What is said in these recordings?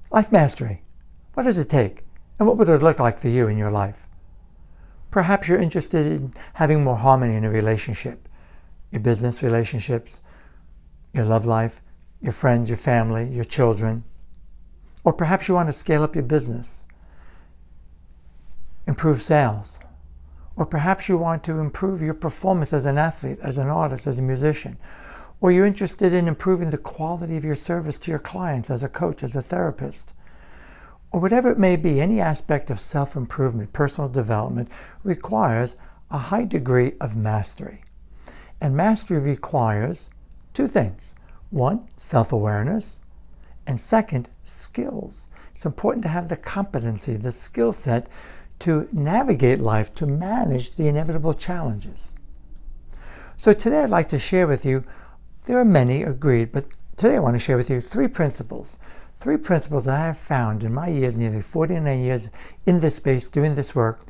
Life mastery. What does it take? And what would it look like for you in your life? Perhaps you're interested in having more harmony in a relationship. Your business relationships, your love life, your friends, your family, your children. Or perhaps you want to scale up your business, improve sales. Or perhaps you want to improve your performance as an athlete, as an artist, as a musician. Or you're interested in improving the quality of your service to your clients as a coach, as a therapist. Or whatever it may be, any aspect of self-improvement, personal development requires a high degree of mastery. And mastery requires two things. One, self-awareness. And second, skills. It's important to have the competency, the skill set to navigate life, to manage the inevitable challenges. So today I'd like to share with you, there are many, agreed, but today I want to share with you three principles that I have found in my years, nearly 49 years in this space, doing this work,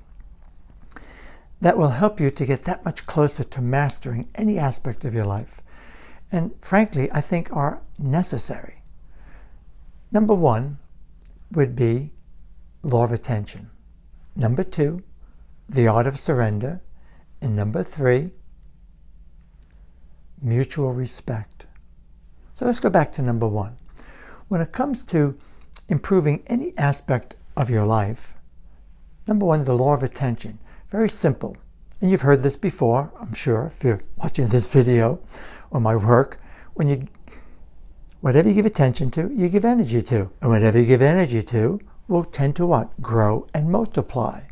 that will help you to get that much closer to mastering any aspect of your life. And frankly, I think are necessary. Number one would be law of attention. Number two, the art of surrender. And number three, mutual respect. So let's go back to number one. When it comes to improving any aspect of your life, number one, the law of attention. Very simple. And you've heard this before, I'm sure, if you're watching this video or my work. Whatever you give attention to, you give energy to. And whatever you give energy to will tend to what? Grow and multiply.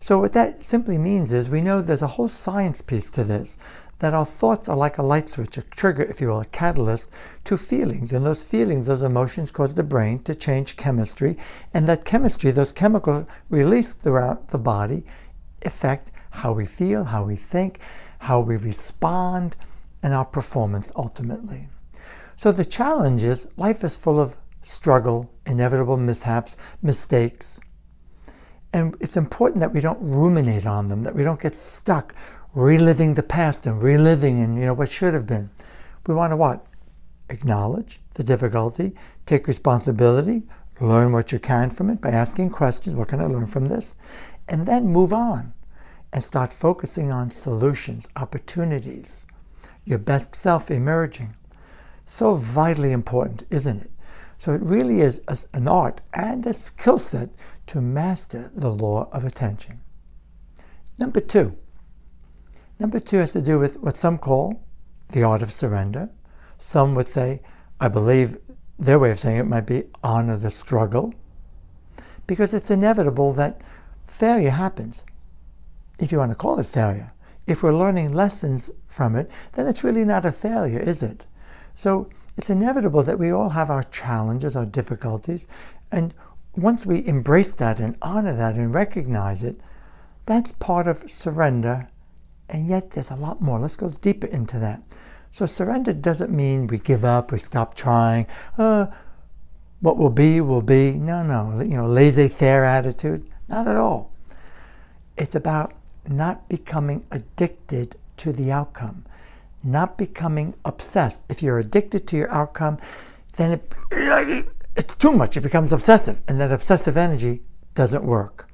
So what that simply means is we know there's a whole science piece to this, that our thoughts are like a light switch, a trigger, if you will, a catalyst to feelings. And those feelings, those emotions cause the brain to change chemistry. And that chemistry, those chemicals released throughout the body, affect how we feel, how we think, how we respond, and our performance ultimately. So the challenge is life is full of struggle, inevitable mishaps, mistakes. And it's important that we don't ruminate on them, that we don't get stuck reliving the past and reliving and what should have been. We want to what? Acknowledge the difficulty, take responsibility, learn what you can from it by asking questions. What can I learn from this? And then move on and start focusing on solutions, opportunities, your best self emerging. So vitally important, isn't it? So it really is an art and a skill set to master the law of attention. Number two has to do with what some call the art of surrender. Some would say, I believe their way of saying it might be honor the struggle, because it's inevitable that failure happens. If you want to call it failure, if we're learning lessons from it, then it's really not a failure, is it? So it's inevitable that we all have our challenges, our difficulties, and once we embrace that and honor that and recognize it, that's part of surrender, and yet there's a lot more. Let's go deeper into that. So surrender doesn't mean we give up, we stop trying, what will be, will be. No, laissez-faire attitude, not at all. It's about not becoming addicted to the outcome. Not becoming obsessed. If you're addicted to your outcome, then it's too much. It becomes obsessive, and that obsessive energy doesn't work.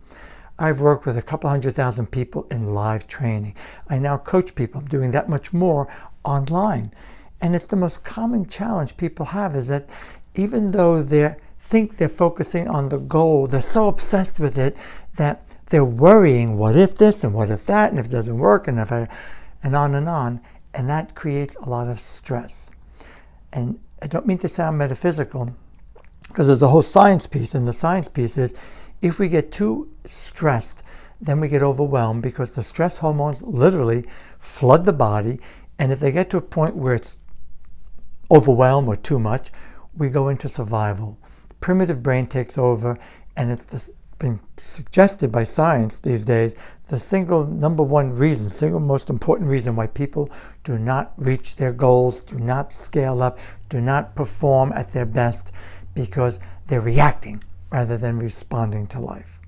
I've worked with a couple 100,000 people in live training. I now coach people. I'm doing that much more online. And it's the most common challenge people have, is that even though they think they're focusing on the goal, they're so obsessed with it that they're worrying, what if this and what if that, and if it doesn't work, and on. And that creates a lot of stress. And I don't mean to sound metaphysical, because there's a whole science piece, and the science piece is if we get too stressed, then we get overwhelmed, because the stress hormones literally flood the body, and if they get to a point where it's overwhelmed or too much, we go into survival. The primitive brain takes over, and it's been suggested by science these days, the single most important reason why people do not reach their goals, do not scale up, do not perform at their best, because they're reacting rather than responding to life.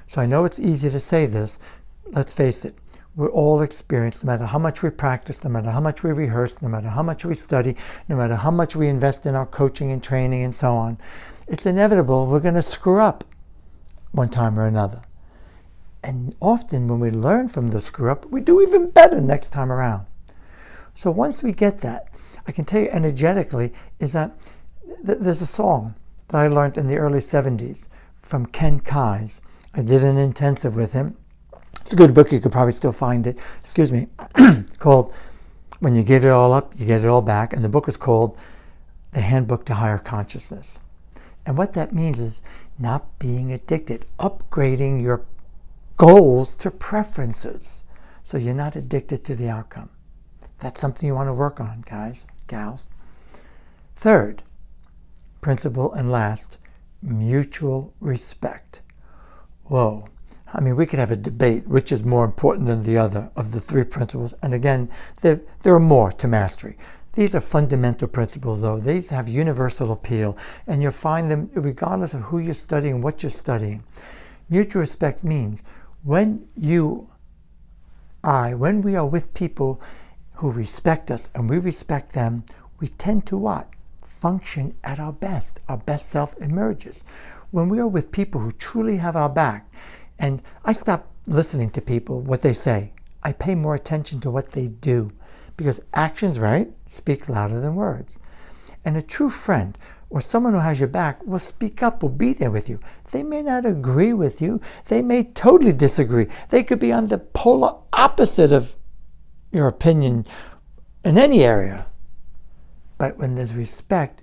So I know it's easy to say this. Let's face it. We're all experienced, no matter how much we practice, no matter how much we rehearse, no matter how much we study, no matter how much we invest in our coaching and training and so on. It's inevitable we're going to screw up one time or another. And often when we learn from the screw up, we do even better next time around. So once we get that, I can tell you energetically is that there's a song that I learned in the early 70s from Ken Coscia. I did an intensive with him. It's a good book. You could probably still find it. Excuse me. Called When You Give It All Up, You Get It All Back. And the book is called The Handbook to Higher Consciousness. And what that means is not being addicted, upgrading your goals to preferences so you're not addicted to the outcome. That's something you want to work on, guys, gals. Third principle and last, mutual respect. Whoa. I mean, we could have a debate which is more important than the other of the three principles. And again, there are more to mastery. These are fundamental principles, though. These have universal appeal, and you'll find them regardless of who you're studying, what you're studying. Mutual respect means when we are with people who respect us and we respect them, we tend to what? Function at our best. Our best self emerges. When we are with people who truly have our back, and I stop listening to people, what they say. I pay more attention to what they do, because actions, right, speak louder than words. And a true friend or someone who has your back will speak up, will be there with you. They may not agree with you. They may totally disagree. They could be on the polar opposite of your opinion in any area. But when there's respect,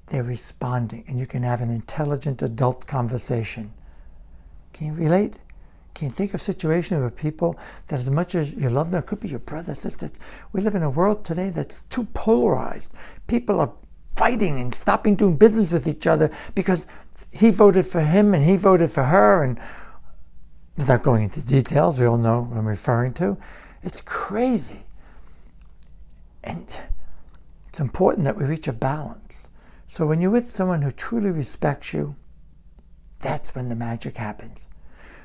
they're responding, and you can have an intelligent adult conversation. Can you relate? Can you think of situations where people that as much as you love them, it could be your brother, sister. We live in a world today that's too polarized. People are fighting and stopping doing business with each other because he voted for him and he voted for her. And without going into details, we all know what I'm referring to. It's crazy. And it's important that we reach a balance. So when you're with someone who truly respects you, that's when the magic happens.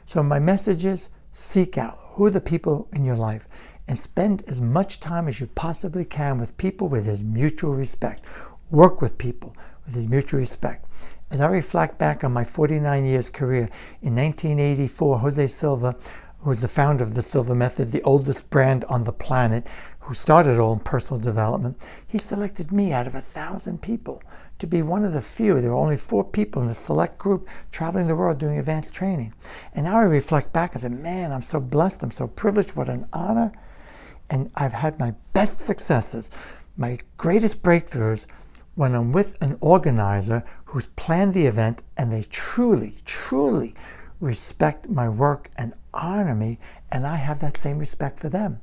So my message is, seek out who are the people in your life and spend as much time as you possibly can with people with this mutual respect. Work with people with this mutual respect. As I reflect back on my 49 years career, in 1984, Jose Silva, who was the founder of the Silva Method, the oldest brand on the planet, who started all in personal development, he selected me out of 1,000 people to be one of the few. There were only 4 people in a select group traveling the world doing advanced training. And now I reflect back and say, man, I'm so blessed, I'm so privileged, what an honor. And I've had my best successes, my greatest breakthroughs when I'm with an organizer who's planned the event and they truly, truly respect my work and honor me, and I have that same respect for them.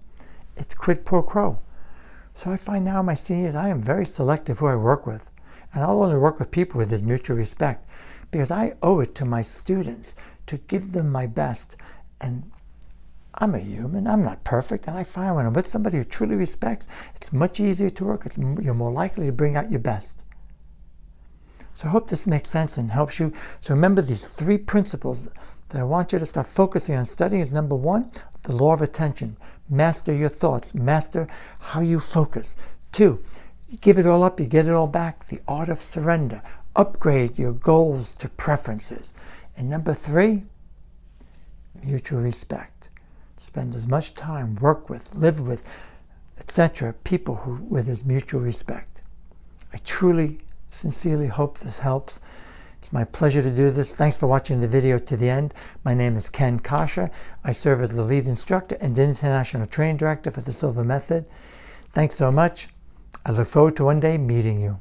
It's quid pro quo. So I find now in my seniors, I am very selective who I work with. And I'll only work with people with this mutual respect because I owe it to my students to give them my best. And I'm a human, I'm not perfect, and I find when I'm with somebody who truly respects, it's much easier to work. You're more likely to bring out your best. So I hope this makes sense and helps you. So remember these 3 principles that I want you to start focusing on studying is number 1, the law of attention. Master your thoughts, master how you focus. 2, you give it all up, you get it all back. The art of surrender. Upgrade your goals to preferences. And number 3, mutual respect. Spend as much time, work with, live with, etc. people who with this mutual respect. I truly, sincerely hope this helps. It's my pleasure to do this. Thanks for watching the video to the end. My name is Ken Coscia. I serve as the lead instructor and international training director for the Silva Method. Thanks so much. I look forward to one day meeting you.